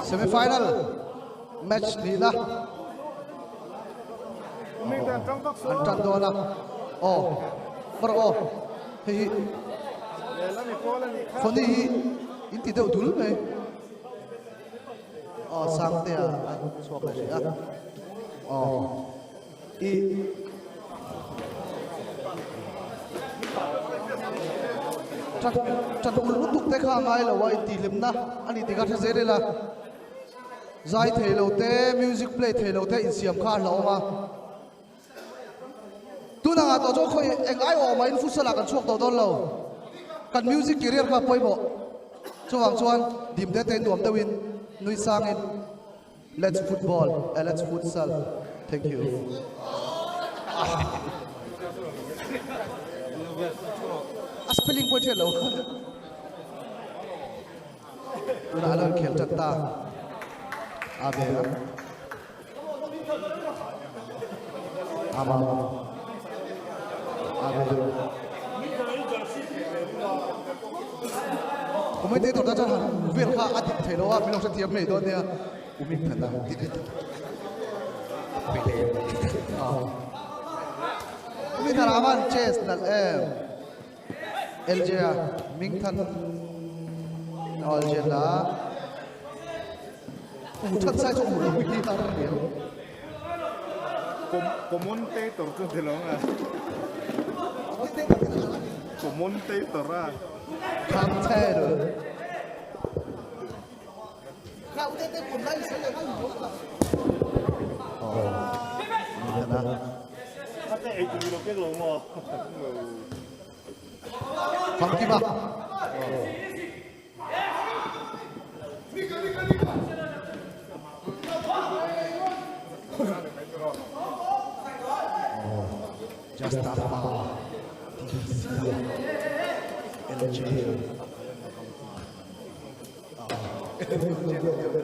semi-final match ni na an tan do na mar hi khoni inti deu dul mai sang te so ka ya i chan ul tuk te kha ngai lo wa inti limna ani ti ga tha zere la zai thelo te music play thelo te in siam kha lo ma tu na to cho khoi eng ai o mai fu sala kan chok do don lo kan music career kha poi bo chuang chuan dim te te nuam te win nui sang in let's football and let's futsal thank you spelling point hello tu na lan khel chat ta abe ama abe kumai te to ta chan ver kha atit thelo a milong sa thiam nei do ne umik thana ti umi thara aman chess dal Elja Mingthan Aljela thật sai trong một lúc đi ta rất nhiều commentator tu telong ah commentator ah commentator kau tete pun lain saya kan kata itu bilo ke lo mo Funky ba? Just apa? LJ.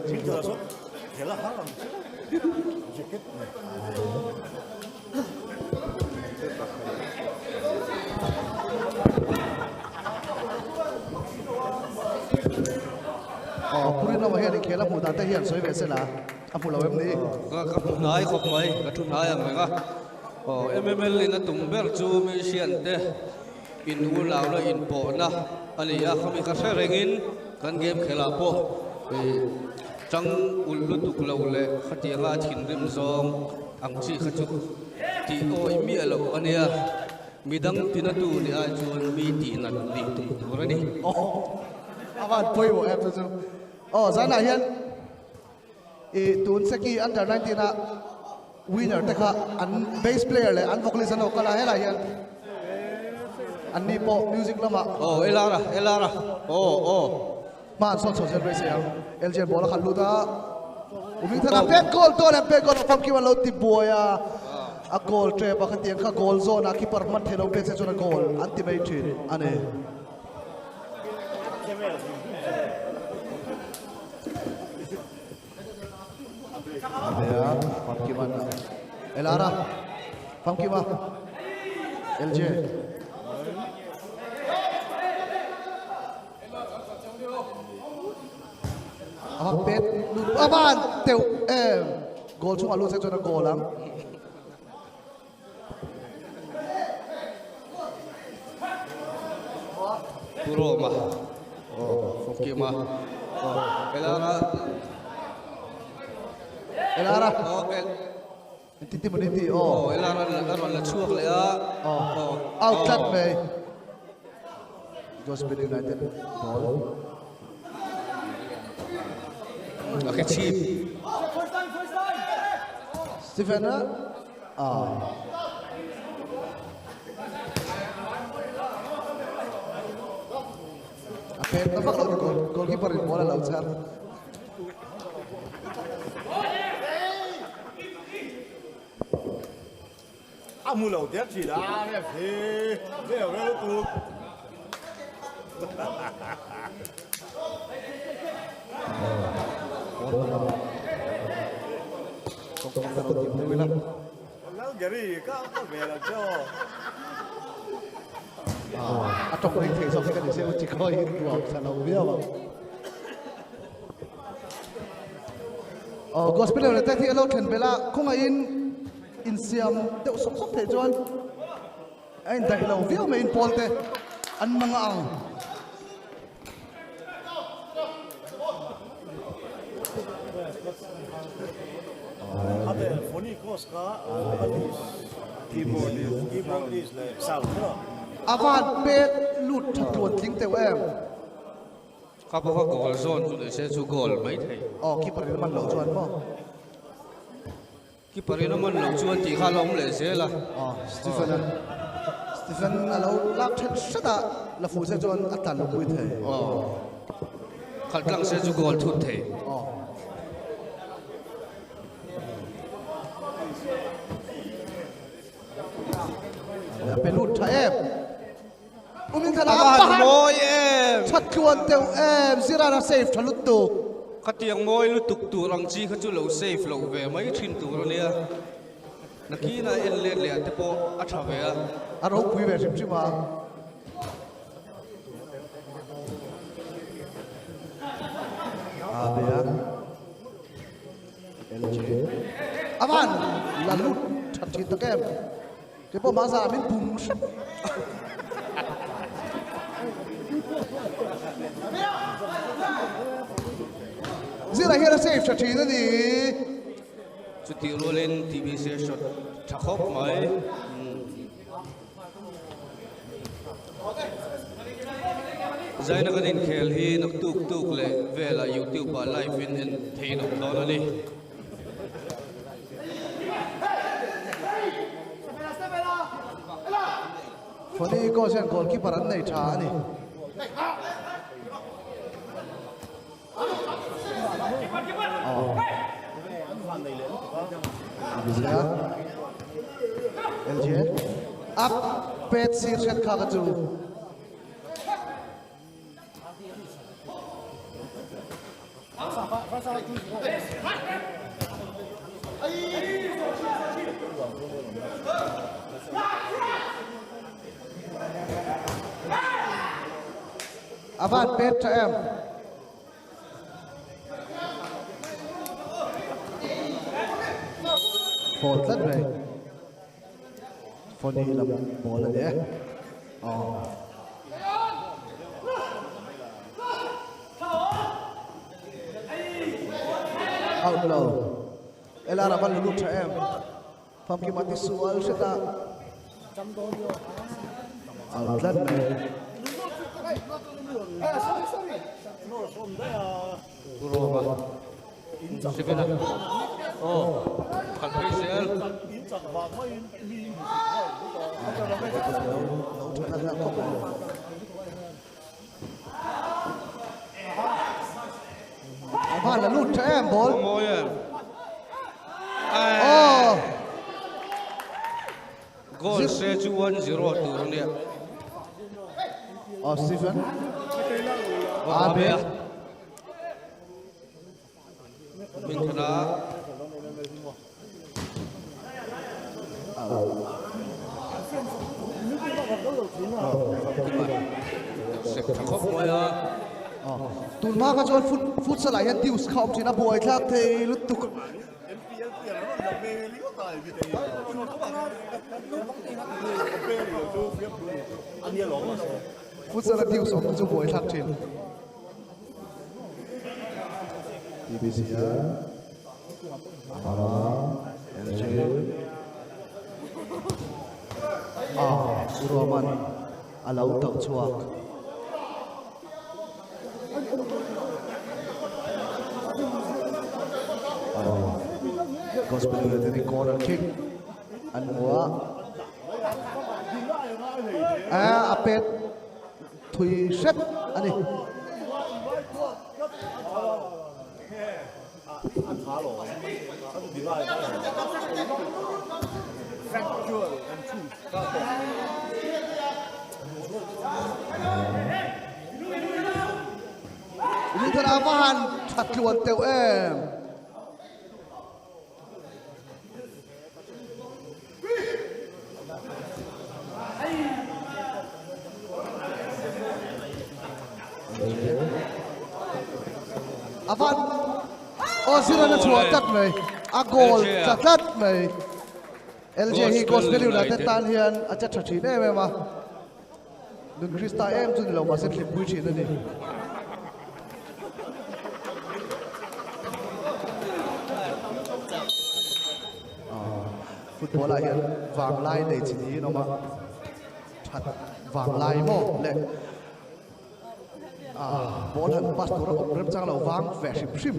Cinta so, jelas haram. Jaket. Puri na mahiya ni khela mu ta ta hian soi ve se la apu lo em ni ka pu nai khop mai ka thu nai ang nga mml in tumber chu mi sian te in u law la in po na ani a khami ka se rengin kan game khela po chang ul lu tuk lo le khatia nga thin rim zong ang chi khachu ti oi mi alo ania midang tinatu ni a chun mi ti na ni tum turani awan poi wo em chu zana hian tun seki under 19 na winner te kha an bass player le an vocalist an kala hela hian an ni po music lama elara man so social race ya LJ bola khalu da umi thana pet goal to le pet goal from kiwa lo ti boya a goal tre ba khan tiang kha goal zone a keeper man thelo pe se chona goal ultimate thin ane ya Famkiman Elara Famkima LJ pet aman teu goal chung alu se chona goal am puro ma Famkima Elara titi meniti elara la chuak le a outlet me Gospel United ball okay cheap Stephen Pet nampak lo goalkeeper in bola laut sar amu lo tiap si da me phe me lo tu Nó gari ka về là cho trong cái thể dục cái gì sẽ chỉ coi vào sàn đầu biết không gospel le te thi alo khen bela khonga in siam te sok sok the chuan ai dai lo viu me in polte an manga ang Ate phone cost ka keyboard is like sound no. avan pet lut thatuan thing te em các bác goal zone tụi sẽ chú goal mấy thầy keeper man lo chuan mo cái phần nó mình lâu chuan chỉ khá lông lệ sẽ là Stephen alo lap then sata la fu se chuan atan lo pui the khát lăng sẽ chú goal thut thầy pelut tha em umin thana avan môi em chat chuan teu em zira na save thalut tu khát tiếng môi lu tục tu răng chi khát chú lâu safe lâu về mấy thiên tu rồi nè nãy khi na en lệ lệ te po a thà về aro pui ve sim chima bea LJ avan la lut that thi ta kem ke po ma sa min bum sap zira here save that thi na ni chú tiêu rồi lên TV sẽ shot thắc khóc mấy giải nó cái đến khel hi nó tuk tuk lệ về là YouTube và live in thì nó đó đi Phone ko sen goalkeeper an nei tha ni LJ up pet sir set kha ka chu avan pet tha em phone rất về phone đi làm ball là đấy out low elara bal lu tha em pham ki mati sual seta out lan me Guru Stephen khát thấy sẽ avan la lut tha em ball môi em goal sẽ chú 1-0 từ rồi nè Stephen Abe mình thật là sẽ thắc khóc môi tun ma ka chon foot sa lai han dius khom thina boy thak thei lut tu foot sa la dius om chu boy thak thin BBC LJ Suroman alau tak chuak gospel le corner kick an wa apet thui set ani ini terapahan satuan TUM Avan sila na chuatat mai a goal chatat mai LJ hi Gospel United tan hian a cha thathi ne me ma nun Krista em chun lo ma se thlip pui thin ani football a hian wang lai nei chi ni no ma that wang lai mo le ball han pass to ra ok rem chang lo wang ve shim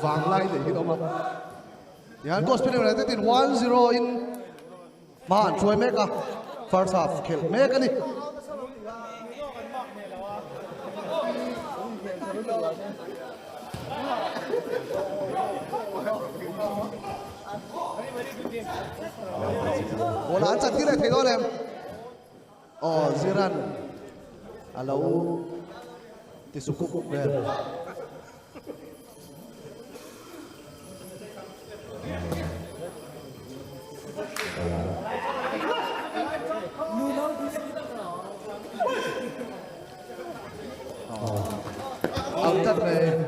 wang lai nei no ma yan Gospel United in 1-0 in man choi meka first half khel meka ni bola an chat ki le thei do lem Ziran alo ti sukup ber Outat này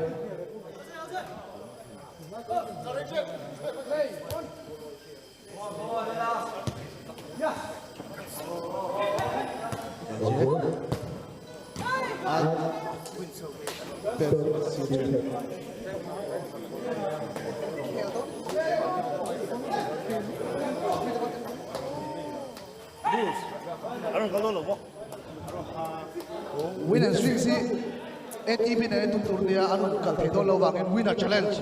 win and swing si 8 minute tum turnia anu kal thei do lo wangin winner challenge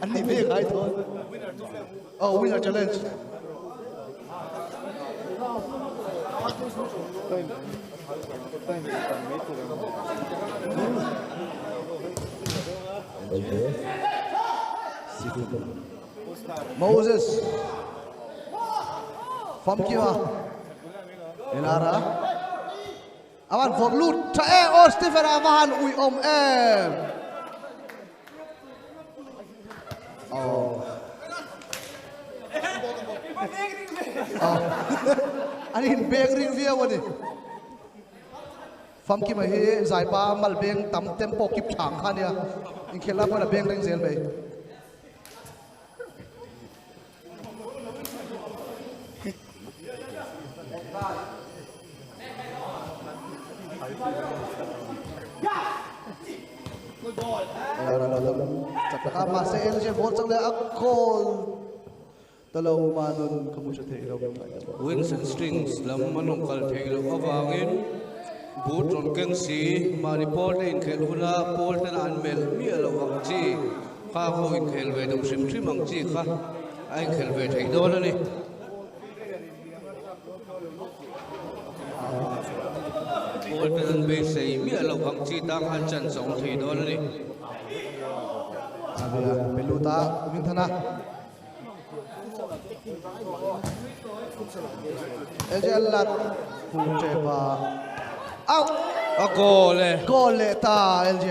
an ni ve khai thon winner challenge Moses Famkiwa Enara awan voglut thae Stephen Avahan ui em ani hin beng ring via wani Famki ma hi zai pa mal beng tam tempo kip thang khania in khela pa beng ring zel bei chặt cả mà sẽ LJ vốn trong đây call talo manun kamu sa thei lo Winston Strings lam manong kal thei lo awangin boot on keng si mani pol in khel huna pol tan an mel mi lo ang chi kha ko in khel ve dum sim sim ang chi kha ai khel ve thei do la ni pol tan an be sei mi lo ang chi tang an chan song thei do la ni peluta Umintana LJ Puncepa out a goal ta LJ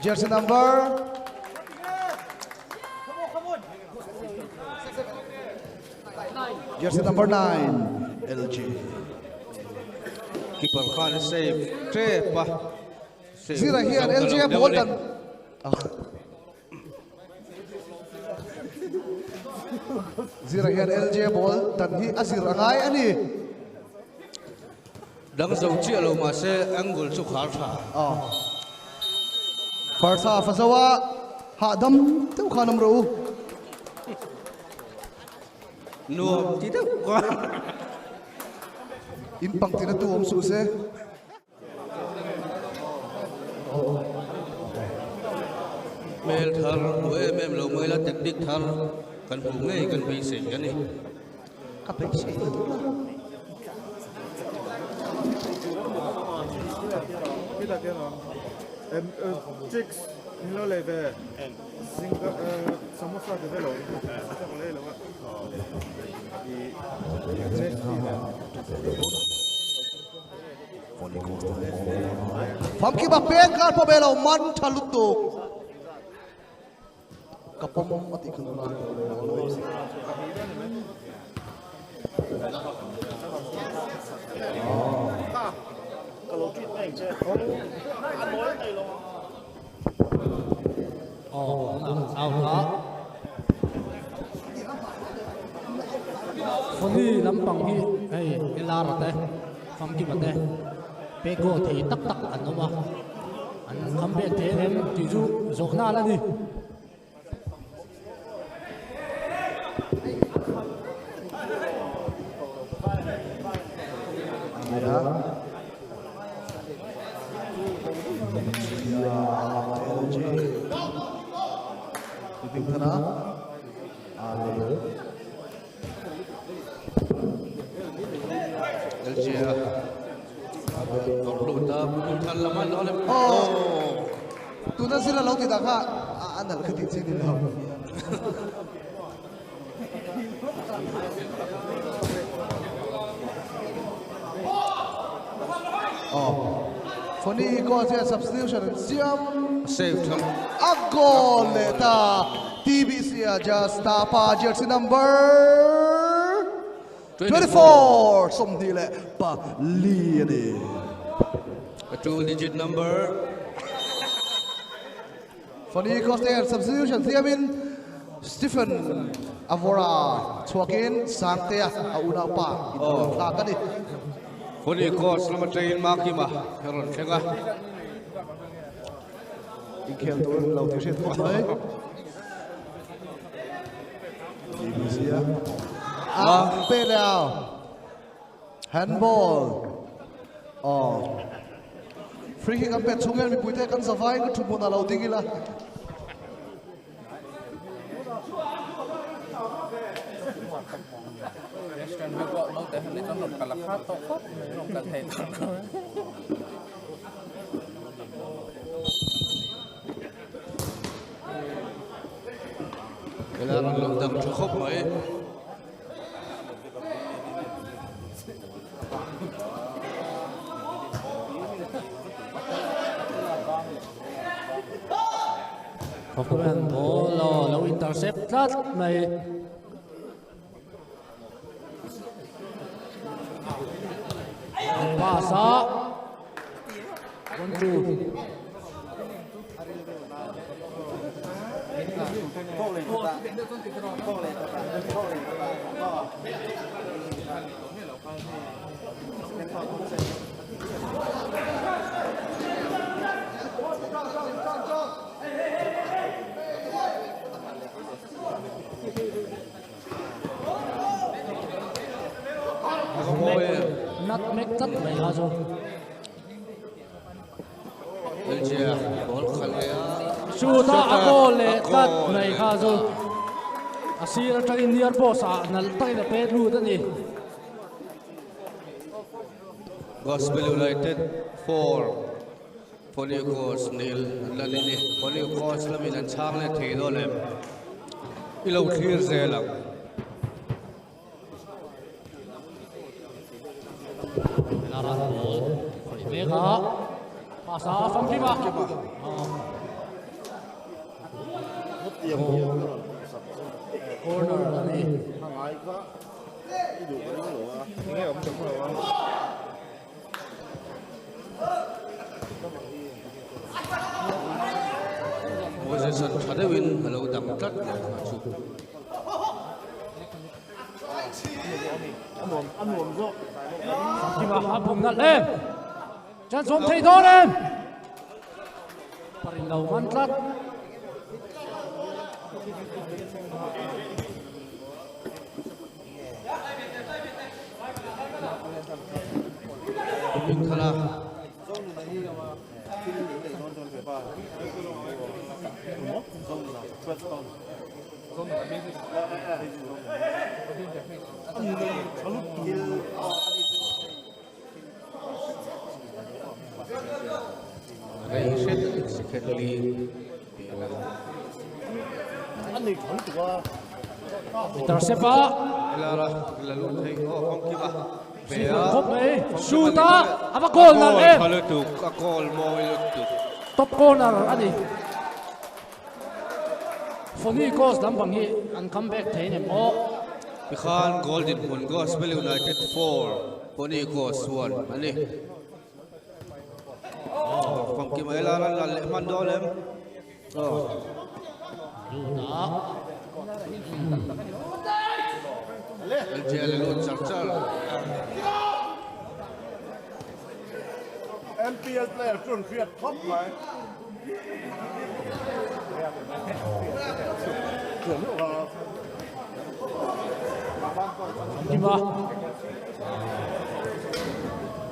jersey number jersey number 9 LJ keeper Khan save trepa Zira here LJ ball dan Zira here LJ ball dan hi azir angai ani dang zau chi lo ma se angle chu khar tha first half azawa ha dam teu khanam ro nuam ti teu kwa in pangtina tu om su se mel thar em lo mai la technique thar kan hu ngai kan bi se kan ni ka pe se Kita kena chicks nilo leve singa samosa de velo asa kole lo Famki ba pen kar po belo man thalutuk kapom mati kan ma out ha Phoni lampang hi ei elarate famki mate pego thei tak tak anoma an comeback the em tizu zokna la ni tu na sila lo ti da kha anal khati chi ni lo Phoni ko se substitution siam save tham a goal ta TBC just tapa jersey number 24 somdi le pa li ni a two-digit number Phoni ko se substitution siamin Stephen Avora chuakin sangte a una pa ta ka ni Phoni coach lama train makima heron khenga in khel tur lo ti se thok mai TBC pe lao handball free kick ampet chungel mi puite kan savai ko thumuna lo dingila Kailangan lang dang chukop mai Hoffman ball lo intercept tat mai pasa 1-2 nutmeg tat mai ha zo Elgia ball khalaya Shoota a goal le tat mai ha zo asira tagin near boss a nal tagin a pet lu tani Gospel United 4 Phoni coach nil lalini Phoni coach lamin an chang le thei do lem ilo clear zelang Laran ball Mega pasa from Kiba corner ani possession thadewin halo dam tat le chu Kiba hapum nal em chan som thei don em parin lo man tlat min khala Reset secondly intercept a Lara lalu thei phong ki ba khop mai shoota aba goal nal em halu tu ka goal mo ilu tu top corner ani Phoni coach lampang hi an comeback thei nem o Khan Golden Moon Gospel United 4 Phoni coach 1 ani phong ki mai lara lal man dolem lưu đá LGL luôn chặt chặt MPL player จนเครียดท็อปไหมเกิดไม่ออก kim ba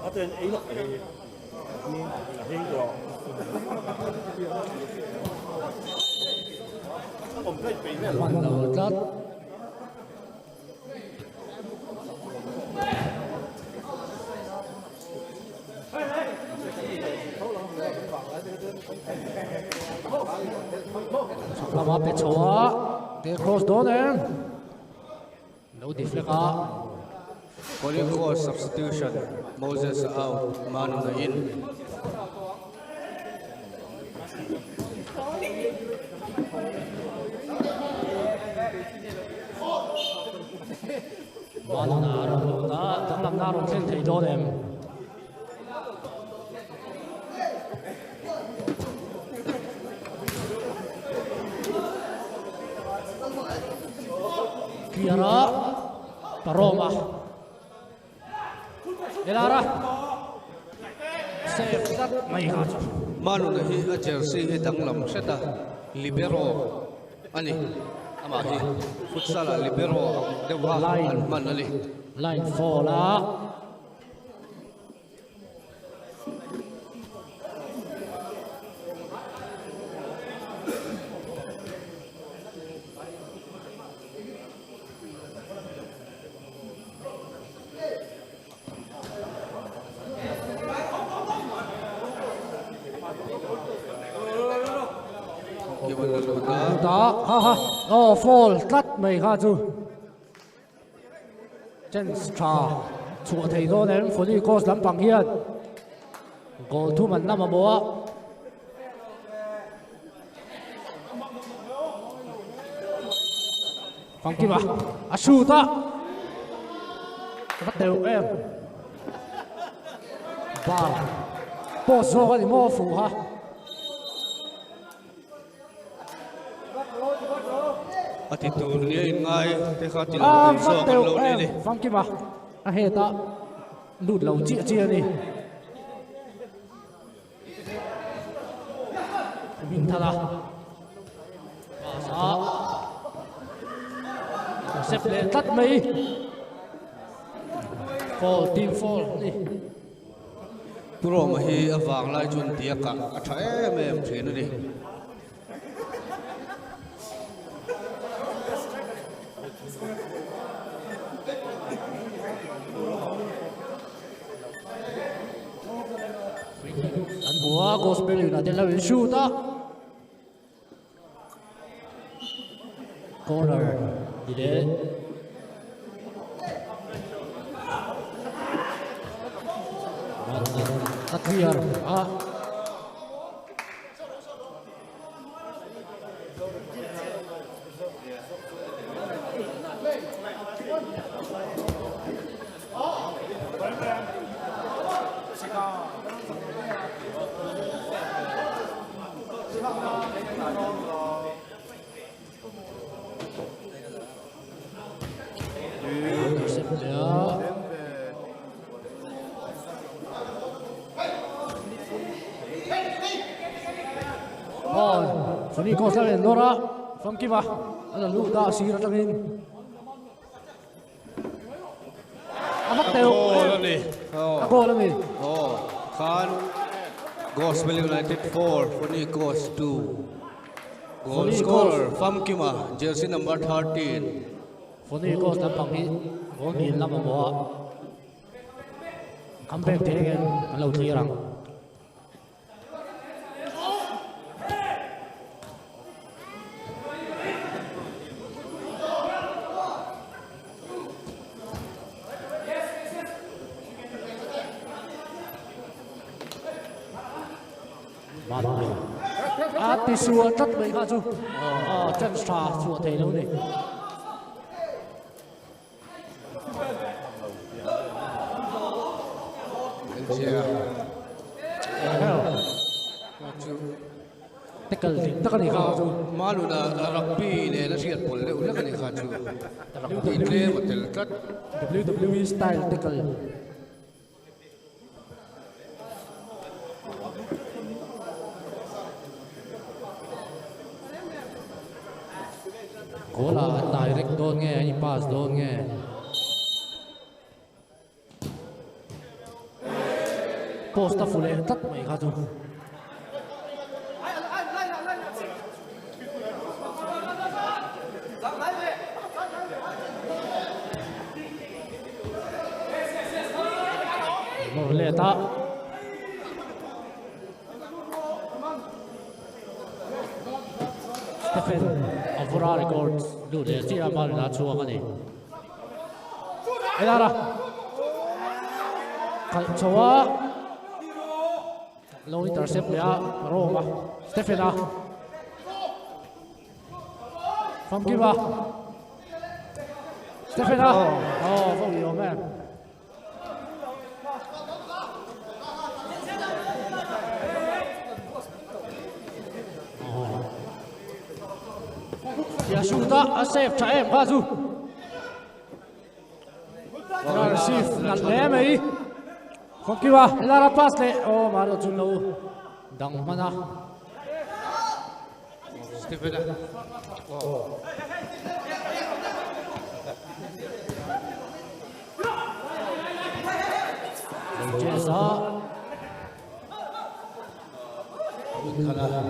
ở trên ý là hiên rồiผมเคยปีนเนี่ย man đầu tát làm apa pecoa dia cross door em no deflect calling for substitution Moses out Manu na in Manu na ron na tang lam na ron ken thei door em Kiara Paroma Elara Save that mai ha Manu na hi a jersey hi danglam seta libero ani ama hi futsal libero dewa an man ali line 4 la đó ha fall cắt mày ha chú chân trà chùa thầy đó nên phụ nữ có lắm bằng hiền có thu mình năm mà bố Hoàng Kim à shoot á bắt đầu em và bỏ số cái gì mua phụ ha attitude ni ngai te kha ti lo so kan lo ni ni Phong Kim à hệ ta lụt lầu chia chia đi mình thật à xếp lên tắt mấy fall team fall đi pro ma hi awang lai chun tia ka a tha em thrin ni anh bùa gospel là tên là shoot á corner đi đến tắt here à Funny goes there in Nora from Kiva. And a look that see that in. goal ni Goal ni. Khan Gospel United 4 Funny Coast 2 goal scorer Famkima jersey number 13 Funny goes that pang hi. Goal ni lam mo. Come back there again. Hello Tirang. Thì xua rất mấy pha chú chân xà xua thầy đâu này tackle ding tak ani kha chu maluna rugby le na siat pol le ulak ani kha chu rugby le motel kat WWE style tackle gola direct don nge ani pass don nge post ta fule tak mai kha chu Morleta Stephen Avura records lu de sia mal na chuak ani Elara kal chawa low intercept ya Roma Stephen a from Kiba Stephen a oh for you man Yashuta a save cha em kha chu ra receive nal le mai không kêu à Elara pass le oh mà lo chun lo dang mana Stephen Jesa khala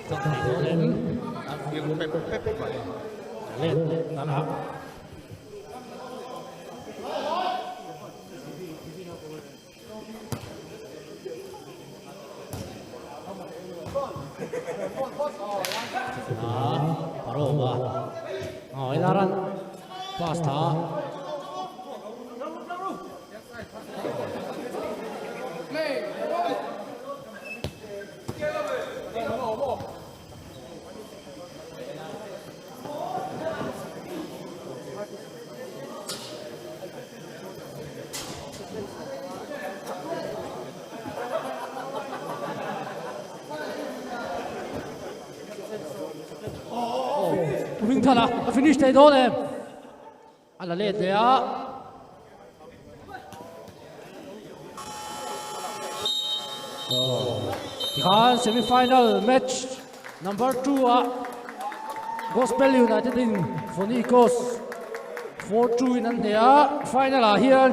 tak ni lên yang pep vậy lên ngắn hạ baru ba oh Elaran pass tha Wing thala finish tay đó em ala le de a Khan semi-final match number 2 a Gospel United in Phonicos 4-2 in Andea final a hian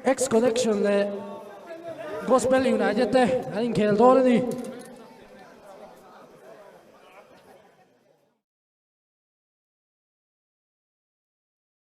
X Connection le Gospel United te an khel dor ni